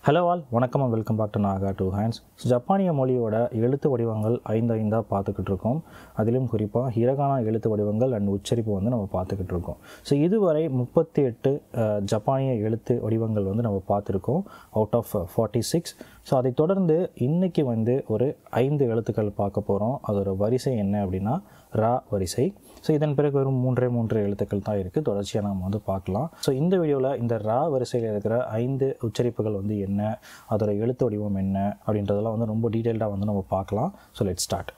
Hello all, வணக்கம் and welcome back to Naga two hands. ஜப்பானிய மொழியோட எழுத்து வடிவங்கள் 5 பார்த்துக்கிட்டு இருக்கோம். அதிலும் குறிப்பாக ஹிரகானா எழுத்து வடிவங்கள் அண்ட் உச்சரிப்பு வந்து நம்ம பார்த்துக்கிட்டு இருக்கோம். ஸோ இதுவரை 38 ஜப்பானிய எழுத்து வடிவங்கள் வந்து நம்ம பார்த்துருக்கோம் அவுட் ஆஃப் 46. ஸோ அதை தொடர்ந்து இன்றைக்கி வந்து ஒரு 5 எழுத்துக்கள் பார்க்க போகிறோம். அதோட வரிசை என்ன அப்படின்னா ரா வரிசை. ஸோ இதன் பிறகு வெறும் 3 எழுத்துக்கள் தான் இருக்குது. தொடர்ச்சியாக நம்ம வந்து பார்க்கலாம். ஸோ இந்த வீடியோவில் இந்த ரா வரிசையில் இருக்கிற 5 உச்சரிப்புகள் வந்து என்ன, அதோட எழுத்து வடிவம் என்ன அப்படின்றதெல்லாம் வந்து ரொம்ப டீட்டெயில்டாக வந்து நம்ம பார்க்கலாம். So let's start.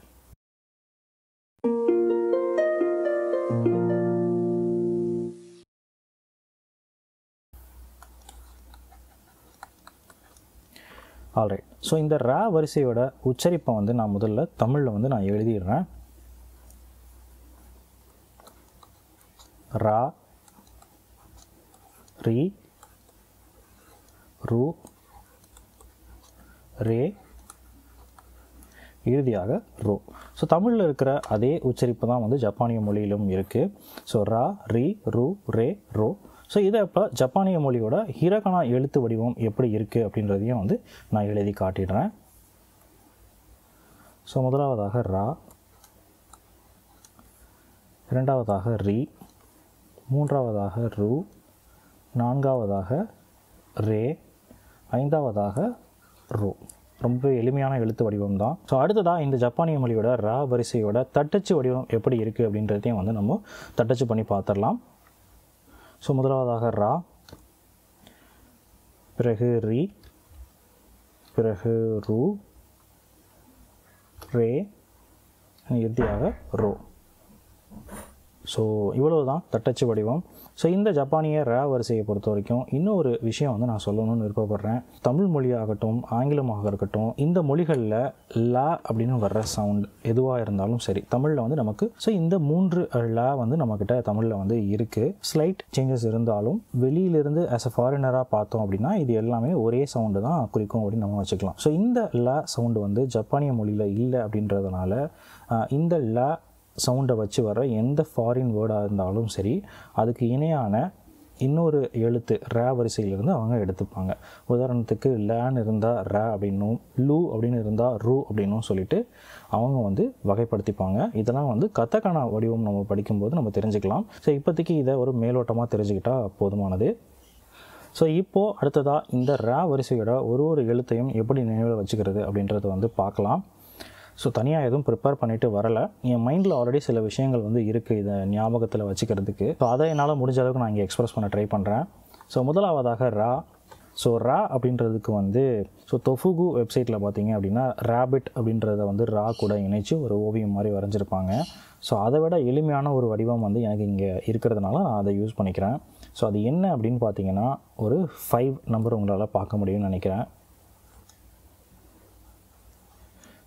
Alright. So இந்த ரா வரிசையோட உச்சரிப்பை வந்து நான் முதல்ல தமிழில் வந்து நான் எழுதிடுறேன். ரா, ரி, ரு, ரே, இறுதியாக ரோ. ஸோ தமிழில் இருக்கிற அதே உச்சரிப்பு தான் வந்து ஜப்பானிய மொழியிலும் இருக்குது. ஸோ ரா, ரி, ரு, ரே, ரோ. ஸோ இதை இப்போ ஜப்பானிய மொழியோட ஹிரகானா எழுத்து வடிவம் எப்படி இருக்குது அப்படின்றதையும் வந்து நான் எழுதி காட்டிடுறேன். ஸோ முதலாவதாக ரா, இரண்டாவதாக ரி, மூன்றாவதாக ரு, நான்காவதாக ரே, ஐந்தாவதாக ரோ. ரொம்ப எளிமையான எழுத்து வடிவம் தான். ஸோ அடுத்ததாக இந்த ஜப்பானிய மொழியோட ரா வரிசையோட தட்டச்சு வடிவம் எப்படி இருக்குது அப்படின்றதையும் வந்து நம்ம தட்டச்சு பண்ணி பார்த்துடலாம். ஸோ முதலாவதாக ரா, பிறகு ரி, பிறகு ரு, ரே, இறுதியாக ரோ. ஸோ இவ்வளவு தான் தட்டச்சு வடிவம். ஸோ இந்த ஜப்பானிய ரா வரிசையை பொறுத்த வரைக்கும் இன்னொரு விஷயம் வந்து நான் சொல்லணும்னு விருப்பப்படுறேன். தமிழ் மொழியாகட்டும் ஆங்கிலமாக இருக்கட்டும், இந்த மொழிகளில் லா அப்படின்னு வர்ற சவுண்ட் எதுவாக இருந்தாலும் சரி, தமிழில் வந்து நமக்கு ஸோ இந்த 3 லா வந்து நம்மக்கிட்ட தமிழில் வந்து இருக்குது. ஸ்லைட் சேஞ்சஸ் இருந்தாலும் வெளியிலிருந்து ஆஸ் அ ஃபாரினராக பார்த்தோம் அப்படின்னா இது எல்லாமே ஒரே சவுண்டு தான் குறிக்கும் அப்படின்னு நம்ம வச்சுக்கலாம். ஸோ இந்த லா சவுண்டு வந்து ஜப்பானிய மொழியில் இல்லை அப்படின்றதுனால இந்த லா சவுண்டை வச்சு வர எந்த ஃபாரின் வேர்டாக இருந்தாலும் சரி, அதுக்கு இணையான இன்னொரு எழுத்து ரா வரிசையிலிருந்து அவங்க எடுத்துப்பாங்க. உதாரணத்துக்கு லேன்னு இருந்தால் ரா அப்படின்னும், லூ அப்படின்னு இருந்தால் ரூ அப்படின்னும் சொல்லிட்டு அவங்க வந்து வகைப்படுத்திப்பாங்க. இதெல்லாம் வந்து கதகானா வடிவம் நம்ம படிக்கும்போது நம்ம தெரிஞ்சுக்கலாம். ஸோ இப்போதைக்கு இதை ஒரு மேலோட்டமாக தெரிஞ்சுக்கிட்டால் போதுமானது. ஸோ இப்போது அடுத்ததாக இந்த ரா வரிசையோட ஒரு எழுத்தையும் எப்படி நினைவில் வச்சுக்கிறது அப்படின்றத வந்து பார்க்கலாம். ஸோ தனியாக எதுவும் ப்ரிப்பேர் பண்ணிவிட்டு வரலை. என் மைண்டில் ஆல்ரெடி சில விஷயங்கள் வந்து இருக்குது இதை ஞாபகத்தில் வச்சுக்கிறதுக்கு. ஸோ அதை என்னால் முடிஞ்ச அளவுக்கு நான் இங்கே எக்ஸ்ப்ரெஸ் பண்ண ட்ரை பண்ணுறேன். ஸோ முதலாவதாக ரா. ஸோ ரா அப்படின்றதுக்கு வந்து தொஃபுகு வெப்சைட்டில் பார்த்தீங்க அப்படின்னா ரேபிட் அப்படின்றத வந்து ரா கூட இணைச்சி ஒரு ஓவியம் மாதிரி வரைஞ்சிருப்பாங்க. ஸோ அதை விட எளிமையான ஒரு வடிவம் வந்து எனக்கு இங்கே இருக்கிறதுனால நான் அதை யூஸ் பண்ணிக்கிறேன். ஸோ அது என்ன அப்படின்னு பார்த்தீங்கன்னா ஒரு 5 நம்பர் உங்களால் பார்க்க முடியும்னு நினைக்கிறேன்.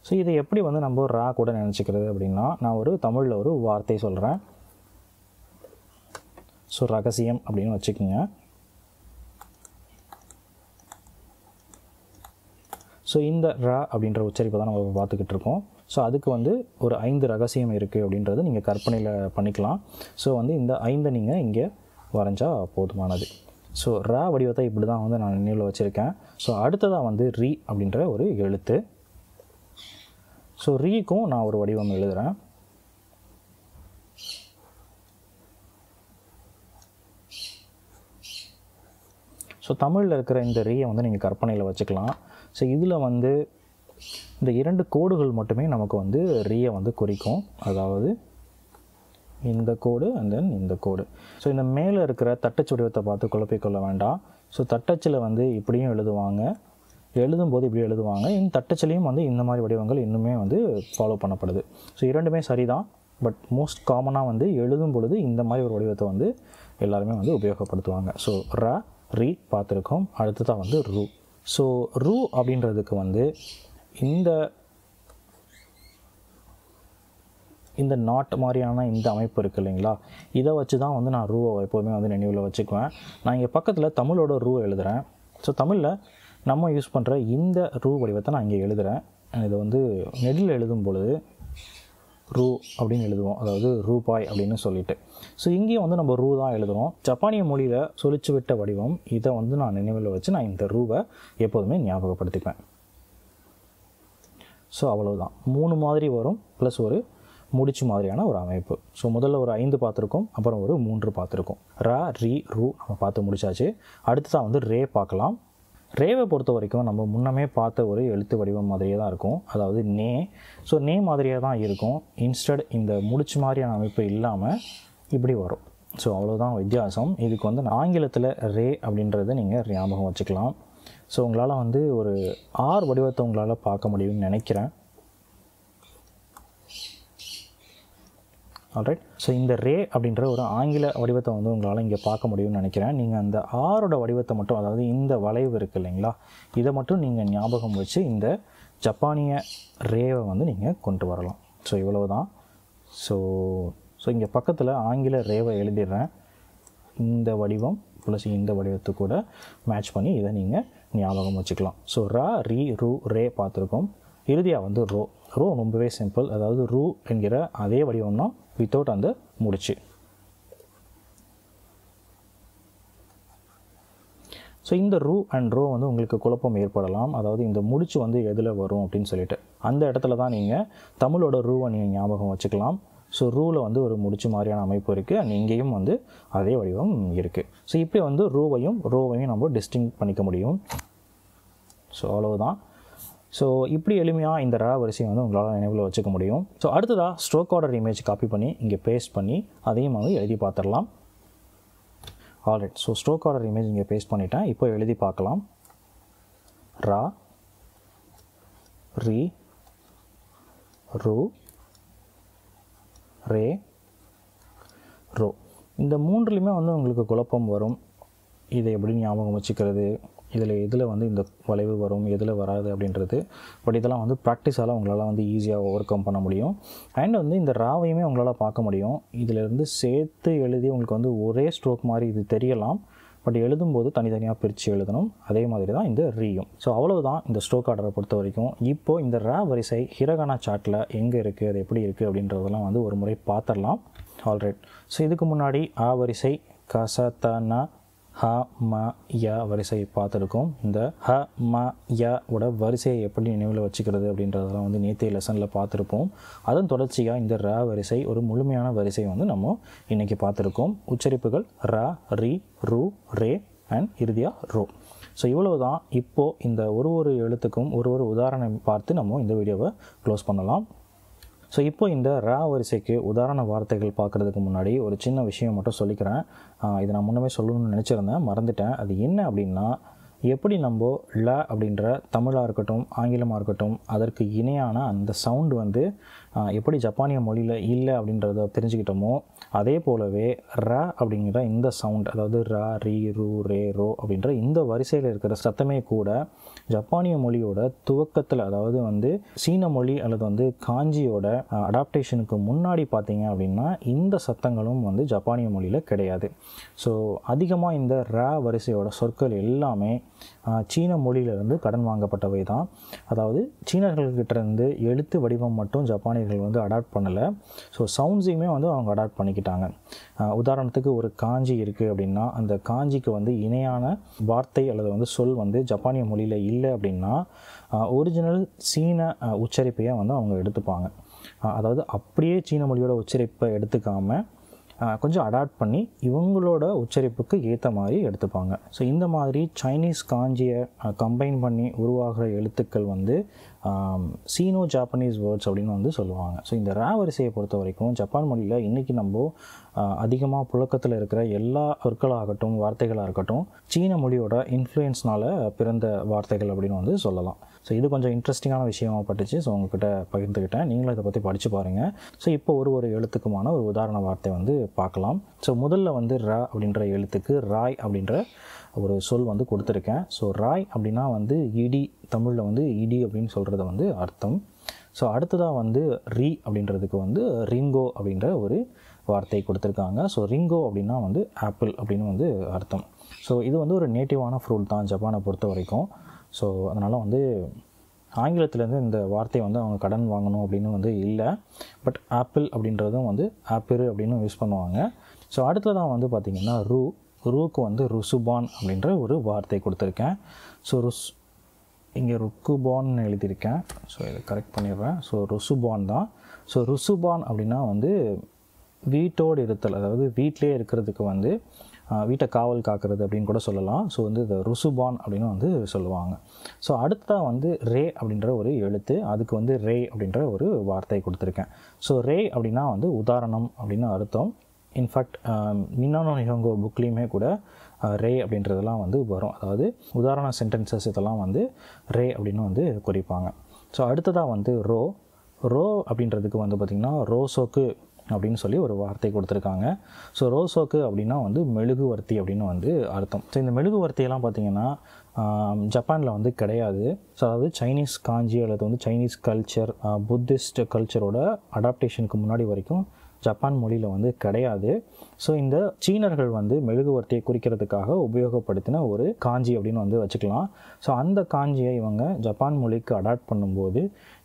ஸோ இதை எப்படி வந்து நம்ம ரா கூட நினச்சிக்கிறது அப்படின்னா, நான் ஒரு தமிழில் ஒரு வார்த்தை சொல்கிறேன். ஸோ ரகசியம் அப்படின்னு வச்சுக்கோங்க. ஸோ இந்த ரா அப்படின்ற உச்சரிப்பை தான் நம்ம பார்த்துக்கிட்டு இருக்கோம். ஸோ அதுக்கு வந்து ஒரு 5 ரகசியம் இருக்குது அப்படின்றது நீங்கள் கற்பனையில் பண்ணிக்கலாம். ஸோ வந்து இந்த 5 நீங்கள் இங்கே வரைஞ்சா போதுமானது. ஸோ ரா வடிவத்தை இப்படி தான் வந்து நான் நினைவில் வச்சுருக்கேன். ஸோ அடுத்ததாக வந்து ரி அப்படின்ற ஒரு எழுத்து. ஸோ ரீக்கும் நான் ஒரு வடிவம் எழுதுகிறேன். ஸோ தமிழில் இருக்கிற இந்த ரீயை வந்து நீங்கள் கற்பனையில் வச்சுக்கலாம். ஸோ இதில் வந்து இந்த 2 கோடுகள் மட்டுமே நமக்கு வந்து ரீயை வந்து குறிக்கும். அதாவது இந்த கோடு அண்ட் தென் இந்த கோடு. ஸோ இந்த மேலே இருக்கிற தட்டச்சு வடிவத்தை பார்த்து குழப்பிக்கொள்ள வேண்டாம். ஸோ தட்டச்சில் வந்து இப்படியும் எழுதுவாங்க, எழுதும்போது இப்படி எழுதுவாங்க. இந்த தட்டச்சிலையும் வந்து இந்த மாதிரி வடிவங்கள் இன்னுமே வந்து ஃபாலோ பண்ணப்படுது. ஸோ இரண்டுமே சரி தான். பட் மோஸ்ட் காமனாக வந்து எழுதும் பொழுது இந்த மாதிரி ஒரு வடிவத்தை வந்து எல்லாருமே வந்து உபயோகப்படுத்துவாங்க. ஸோ ரா, ரி பார்த்துருக்கோம். அடுத்ததாக வந்து ரூ. ஸோ ரூ அப்படின்றதுக்கு வந்து இந்த நாட் மாதிரியான இந்த அமைப்பு இருக்குது இல்லைங்களா, இதை வச்சு தான் வந்து நான் ரூவை எப்போதுமே வந்து நினைவில் வச்சுக்குவேன். நான் இங்கே பக்கத்தில் தமிழோட ரூ எழுதுகிறேன். ஸோ தமிழில் நம்ம யூஸ் பண்ணுற இந்த ரூ வடிவத்தை நான் இங்கே எழுதுகிறேன். இதை வந்து நெடில் எழுதும் பொழுது ரூ அப்படின்னு எழுதுவோம், அதாவது ரூபாய் அப்படின்னு சொல்லிட்டு. ஸோ இங்கேயும் வந்து நம்ம ரூ தான் எழுதுகிறோம். ஜப்பானிய மொழியில் சொலிச்சு விட்ட வடிவம். இதை வந்து நான் நினைவில் வச்சு நான் இந்த ரூவை எப்போதுமே ஞாபகப்படுத்திப்பேன். ஸோ அவ்வளவுதான். 3 மாதிரி வரும் ப்ளஸ் ஒரு முடிச்சு மாதிரியான ஒரு அமைப்பு. ஸோ முதல்ல ஒரு 5 பார்த்துருக்கோம், அப்புறம் ஒரு 3 பார்த்துருக்கோம். ரா, ரி, ரூ நம்ம பார்த்து முடிச்சாச்சு. அடுத்ததான் வந்து ரே பார்க்கலாம். ரேவை பொறுத்த வரைக்கும் நம்ம முன்னமே பார்த்த ஒரு எழுத்து வடிவம் மாதிரியே தான் இருக்கும், அதாவது நே. ஸோ நே மாதிரியே தான் இருக்கும். இன்ஸ்டட் இந்த முடிச்சு மாதிரியான அமைப்பு இல்லாமல் இப்படி வரும். ஸோ அவ்வளோதான் வித்தியாசம். இதுக்கு வந்து ஆங்கிலத்தில் ரே அப்படின்றத நீங்கள் ஞாபகம் வச்சுக்கலாம். ஸோ உங்களால் வந்து ஒரு ஆர் வடிவத்தை உங்களால் பார்க்க முடியும்னு நினைக்கிறேன். ஆல்ரைட். ஸோ இந்த ரே அப்படின்ற ஒரு ஆங்கில வடிவத்தை வந்து உங்களால் இங்கே பார்க்க முடியும்னு நினைக்கிறேன். நீங்கள் அந்த ஆரோட வடிவத்தை மட்டும், அதாவது இந்த வளைவு இருக்குது இல்லைங்களா, இதை மட்டும் நீங்கள் ஞாபகம் வச்சு இந்த ஜப்பானிய ரேவை வந்து நீங்கள் கொண்டு வரலாம். ஸோ இவ்வளவு தான். ஸோ இங்கே பக்கத்தில் ஆங்கில ரேவை எழுதிடுறேன். இந்த வடிவம் ப்ளஸ் இந்த வடிவத்து கூட மேட்ச் பண்ணி இதை நீங்கள் ஞாபகம் வச்சுக்கலாம். ஸோ ரா, ரி, ரூ, ரே பார்த்துருக்கோம். இறுதியாக வந்து ரோ. ரோ ரொம்பவே சிம்பிள், அதாவது ரூ என்கிற அதே வடிவம் தான் வித்தவுட் அந்த முடிச்சு. ஸோ இந்த ரூ அண்ட் ரோ வந்து உங்களுக்கு குழப்பம் ஏற்படலாம். அதாவது இந்த முடிச்சு வந்து எதில் வரும் அப்படின்னு சொல்லிட்டு அந்த இடத்துல தான் நீங்கள் தமிழோட ரூவை நீங்கள் ஞாபகம் வச்சுக்கலாம். ஸோ ரூவில் வந்து ஒரு முடிச்சு மாதிரியான அமைப்பு இருக்குது, அண்ட் இங்கேயும் வந்து அதே வடிவம் இருக்குது. ஸோ இப்போ வந்து ரோவையும் நம்ம டிஸ்டிங் பண்ணிக்க முடியும். ஸோ அவ்வளவுதான். ஸோ இப்படி எளிமையாக இந்த ரா வரிசையை வந்து உங்களால் நினைவில் வச்சுக்க முடியும். ஸோ அடுத்ததாக ஸ்ட்ரோக் ஆர்டர் இமேஜ் காப்பி பண்ணி இங்கே பேஸ்ட் பண்ணி அதையும் வந்து எழுதி பார்த்துடலாம். Alright. So stroke order image இங்கே பேஸ்ட் பண்ணிட்டேன். இப்போ எழுதி பார்க்கலாம். ரா, ரி, ரூ, ரே, ரோ. இந்த மூன்றுலையுமே வந்து உங்களுக்கு குழப்பம் வரும். இதை எப்படி ஞாபகம் வச்சுக்கிறது, எதில் வந்து இந்த வளைவு வரும், எதில் வராது அப்படின்றது. பட் இதெல்லாம் வந்து ப்ராக்டிஸால் உங்களால் வந்து ஈஸியாக ஓவர் கம் பண்ண முடியும். அண்ட் வந்து இந்த ராவையுமே உங்களால் பார்க்க முடியும். இதிலேருந்து சேர்த்து எழுதி உங்களுக்கு வந்து ஒரே ஸ்ட்ரோக் மாதிரி இது தெரியலாம், பட் எழுதும்போது தனித்தனியாக பிரித்து எழுதணும். அதே மாதிரி தான் இந்த ரீயும். ஸோ அவ்வளவுதான் இந்த ஸ்ட்ரோக் ஆர்டரை பொறுத்த வரைக்கும். இப்போது இந்த ரா வரிசை ஹிரகானா சார்ட்டில் எங்கே இருக்குது, அது எப்படி இருக்குது அப்படின்றதெல்லாம் வந்து ஒரு முறை பார்த்துடலாம். ஆல்ரைட். ஸோ இதுக்கு முன்னாடி ஆ வரிசை, கசத்தனா, ஹ, ம, ய வரிசையை பார்த்துருக்கோம். இந்த ஹ, ம, ய ஓட வரிசையை எப்படி நினைவில் வச்சுக்கிறது அப்படின்றதெல்லாம் வந்து நேற்றைய லெசனில் பார்த்துருப்போம். அதன் தொடர்ச்சியாக இந்த ரா வரிசை ஒரு முழுமையான வரிசை வந்து நம்ம இன்றைக்கி பார்த்துருக்கோம். உச்சரிப்புகள் ரா, ரி, ரூ, ரே அண்ட் இறுதியாக ரோ. ஸோ இவ்வளவு தான். இப்போது இந்த ஒரு எழுத்துக்கும் ஒரு உதாரணம் பார்த்து நம்ம இந்த வீடியோவை க்ளோஸ் பண்ணலாம். ஸோ இப்போ இந்த ரா வரிசைக்கு உதாரண வார்த்தைகள் பார்க்குறதுக்கு முன்னாடி ஒரு சின்ன விஷயம் மட்டும் சொல்லிக்கிறேன். இதை நான் முன்னமே சொல்லணும்னு நினச்சிருந்தேன், மறந்துட்டேன். அது என்ன அப்படின்னா, எப்படி நம்ம ல அப்படின்ற தமிழாக இருக்கட்டும், ஆங்கிலமாக இருக்கட்டும், அதற்கு இணையான அந்த சவுண்டு வந்து எப்படி ஜப்பானிய மொழியில் இல்லை அப்படின்றத தெரிஞ்சுக்கிட்டோமோ, அதே போலவே ர அப்படிங்கிற இந்த சவுண்ட், அதாவது ரா, ரி, ரூ, ரே, ரோ அப்படின்ற இந்த வரிசையில் இருக்கிற சத்தமே கூட ஜப்பானிய மொழியோட துவக்கத்தில், அதாவது வந்து சீன மொழி அல்லது வந்து காஞ்சியோட அடாப்டேஷனுக்கு முன்னாடி பார்த்தீங்க அப்படின்னா இந்த சத்தங்களும் வந்து ஜப்பானிய மொழியில் கிடையாது. ஸோ அதிகமாக இந்த ரா வரிசையோட சொற்கள் எல்லாமே சீன மொழியிலிருந்து கடன் வாங்கப்பட்டவை தான். அதாவது சீனர்கள்கிட்டேருந்து எழுத்து வடிவம் மட்டும் ஜப்பானியர்கள் வந்து அடாப்ட் பண்ணலை, ஸோ சவுண்ட்ஸையுமே வந்து அவங்க அடாப்ட் பண்ணிக்கிட்டாங்க. உதாரணத்துக்கு ஒரு காஞ்சி இருக்குது அப்படின்னா அந்த காஞ்சிக்கு வந்து இணையான வார்த்தை அல்லது வந்து சொல் வந்து ஜப்பானிய மொழியில் இல்லை அப்படின்னா ஒரிஜினல் சீன உச்சரிப்பையை வந்து அவங்க எடுத்துப்பாங்க. அதாவது அப்படியே சீன மொழியோட உச்சரிப்பை எடுத்துக்காமல் கொஞ்சம் அடாப்ட் பண்ணி இவங்களோட உச்சரிப்புக்கு ஏற்ற மாதிரி எடுத்துப்பாங்க. ஸோ இந்த மாதிரி சைனீஸ் காஞ்சியை கம்பைன் பண்ணி உருவாகிற எழுத்துக்கள் வந்து சீனோ ஜாப்பனீஸ் வேர்ட்ஸ் அப்படின்னு வந்து சொல்லுவாங்க. ஸோ இந்த ரா வரிசையை பொறுத்த வரைக்கும் ஜப்பான் மொழியில் இன்றைக்கி நம்ம அதிகமாக புழக்கத்தில் இருக்கிற எல்லா சொற்களாகட்டும் வார்த்தைகளாக இருக்கட்டும் சீன மொழியோட இன்ஃப்ளூயன்ஸ்னால் பிறந்த வார்த்தைகள் அப்படின்னு வந்து சொல்லலாம். ஸோ இது கொஞ்சம் இன்ட்ரெஸ்டிங்கான விஷயமாக பட்டுச்சு. ஸோ உங்கள்கிட்ட பகிர்ந்துக்கிட்டேன், நீங்களும் இதை பற்றி படித்து பாருங்கள். ஸோ இப்போ ஒரு எழுத்துக்குமான ஒரு உதாரண வார்த்தை வந்து பார்க்கலாம். ஸோ முதல்ல வந்து ர அப்படின்ற எழுத்துக்கு ராய் அப்படின்ற ஒரு சொல் வந்து கொடுத்துருக்கேன். ஸோ ராய் அப்படின்னா வந்து இடி, தமிழில் வந்து இடி அப்படின்னு சொல்கிறது வந்து அர்த்தம். ஸோ அடுத்ததாக வந்து ரி அப்படின்றதுக்கு வந்து ரிங்கோ அப்படின்ற ஒரு வார்த்தை கொடுத்துருக்காங்க. ஸோ ரிங்கோ அப்படின்னா வந்து ஆப்பிள் அப்படின்னு வந்து அர்த்தம். ஸோ இது வந்து ஒரு நேட்டிவான ஃப்ரூட் தான் ஜப்பானை பொறுத்த வரைக்கும். ஸோ அதனால் வந்து ஆங்கிலத்திலேருந்து இந்த வார்த்தையை வந்து அவங்க கடன் வாங்கணும் அப்படின்னு வந்து இல்லை. பட் ஆப்பிள் அப்படின்றதும் வந்து ஆப்பிள் அப்படின்னு யூஸ் பண்ணுவாங்க. ஸோ அடுத்ததான் வந்து பார்த்திங்கன்னா ரூக்கு வந்து ருசுபான் அப்படின்ற ஒரு வார்த்தை கொடுத்துருக்கேன். ஸோ இங்கே ருக்குபான்னு எழுதியிருக்கேன். ஸோ இதை கரெக்ட் பண்ணிடுறேன். ஸோ ருசுபான் தான். ஸோ ருசுபான் அப்படின்னா வந்து வீட்டோடு இருத்தல், அதாவது வீட்டிலே இருக்கிறதுக்கு வந்து வீட்டை காவல் காக்கிறது அப்படின்னு கூட சொல்லலாம். ஸோ வந்து இந்த ருசுபான் அப்படின்னு வந்து சொல்லுவாங்க. ஸோ அடுத்ததாக வந்து ரே அப்படின்ற ஒரு எழுத்து, அதுக்கு வந்து ரே அப்படின்ற ஒரு வார்த்தை கொடுத்துருக்கேன். ஸோ ரே அப்படின்னா வந்து உதாரணம் அப்படின்னு அர்த்தம். இன்ஃபேக்ட் மின்னானோ நிஹோங்கோ புக்லேயுமே கூட ரே அப்படின்றதெல்லாம் வந்து வரும். அதாவது உதாரண சென்டென்சஸ் இதெல்லாம் வந்து ரே அப்படின்னு வந்து குறிப்பாங்க. ஸோ அடுத்ததாக வந்து ரோ அப்படின்றதுக்கு வந்து பார்த்திங்கன்னா ரோசோக்கு அப்படின்னு சொல்லி ஒரு வார்த்தை கொடுத்துருக்காங்க. ஸோ ரோசோக்கு அப்படின்னா வந்து மெழுகுவர்த்தி அப்படின்னு வந்து அர்த்தம். ஸோ இந்த மெழுகுவர்த்தியெல்லாம் பார்த்திங்கன்னா ஜப்பானில் வந்து கிடையாது. ஸோ அதாவது சைனீஸ் காஞ்சி அல்லது வந்து சைனீஸ் கல்ச்சர், புத்திஸ்ட் கல்ச்சரோட அடாப்டேஷனுக்கு முன்னாடி வரைக்கும் ஜப்பான் மொழியில் வந்து கிடையாது. ஸோ இந்த சீனர்கள் வந்து மெழுகுவர்த்தியை குறிக்கிறதுக்காக உபயோகப்படுத்தின ஒரு காஞ்சி அப்படின்னு வந்து வச்சுக்கலாம். ஸோ அந்த காஞ்சியை இவங்க ஜப்பான் மொழிக்கு அடாப்ட் பண்ணும்போது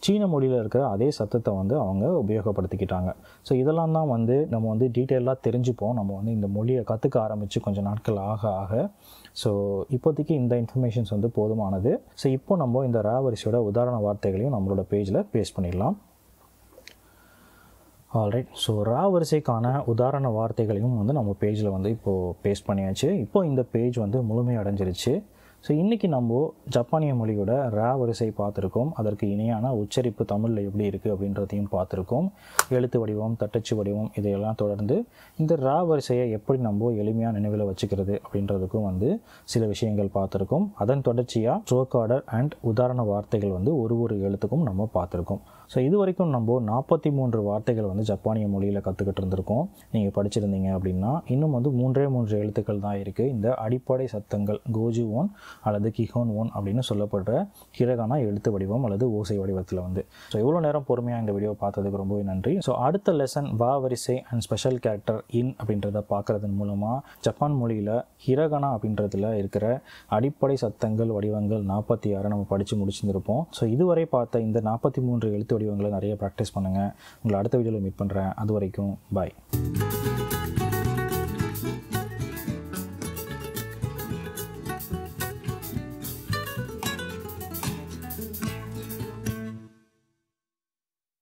சீன மொழியில் இருக்கிற அதே சத்தத்தை வந்து அவங்க உபயோகப்படுத்திக்கிட்டாங்க. ஸோ இதெல்லாம் தான் வந்து நம்ம வந்து டீட்டெயிலாக தெரிஞ்சுப்போம் நம்ம வந்து இந்த மொழியை கற்றுக்க ஆரம்பித்து கொஞ்சம் நாட்கள் ஆக. ஸோ இப்போதைக்கு இந்த இன்ஃபர்மேஷன்ஸ் வந்து போதுமானது. ஸோ இப்போ நம்ம இந்த வரிசையோட உதாரண வார்த்தைகளையும் நம்மளோட பேஜில் பேஸ்ட் பண்ணிடலாம். ஆல்ரைட். ஸோ வரிசைக்கான உதாரண வார்த்தைகளையும் வந்து நம்ம பேஜில் வந்து இப்போது பேஸ்ட் பண்ணியாச்சு. இப்போ இந்த பேஜ் வந்து முழுமையடைஞ்சிருச்சு. ஸோ இன்றைக்கி நம்ம ஜப்பானிய மொழியோட வரிசை பார்த்துருக்கோம். அதற்கு இணையான உச்சரிப்பு தமிழில் எப்படி இருக்குது அப்படின்றதையும் பார்த்துருக்கோம். எழுத்து வடிவம், தட்டச்சு வடிவம் இதையெல்லாம் தொடர்ந்து இந்த வரிசையை எப்படி நம்ம எளிமையாக நினைவில் வச்சுக்கிறது அப்படின்றதுக்கும் வந்து சில விஷயங்கள் பார்த்துருக்கோம். அதன் தொடர்ச்சியாக ஸ்ட்ரோக் ஆர்டர் அண்ட் உதாரண வார்த்தைகள் வந்து ஒரு எழுத்துக்கும் நம்ம பார்த்துருக்கோம். ஸோ இது வரைக்கும் நம்ம 43 வார்த்தைகள் வந்து ஜப்பானிய மொழியில் கற்றுக்கிட்டு இருந்திருக்கோம். நீங்கள் படிச்சிருந்தீங்க அப்படின்னா இன்னும் வந்து 3 எழுத்துக்கள் தான் இருக்குது. இந்த அடிப்படை சத்தங்கள் கோஜு ஒன் அல்லது கிஹோன் ஒன் அப்படின்னு சொல்லப்படுற ஹிரகானா எழுத்து வடிவம் அல்லது ஓசை வடிவத்தில் வந்து. ஸோ இவ்வளோ நேரம் பொறுமையாக இந்த வீடியோ பார்த்ததுக்கு ரொம்பவே நன்றி. ஸோ அடுத்த லெசன் வரிசை அண்ட் ஸ்பெஷல் கேரக்டர் இன் அப்படின்றத பார்க்குறதன் மூலமாக ஜப்பான் மொழியில் ஹிரகானா அப்படின்றதுல இருக்கிற அடிப்படை சத்தங்கள் வடிவங்கள் 46 நம்ம படித்து முடிச்சிருந்திருப்போம். ஸோ இதுவரை பார்த்த இந்த 43 எழுத்து வடிவங்களை நிறைய ப்ராக்டிஸ் பண்ணுங்கள். உங்களை அடுத்த வீடியோவில் மீட் பண்ணுறேன். அது வரைக்கும் பாய்.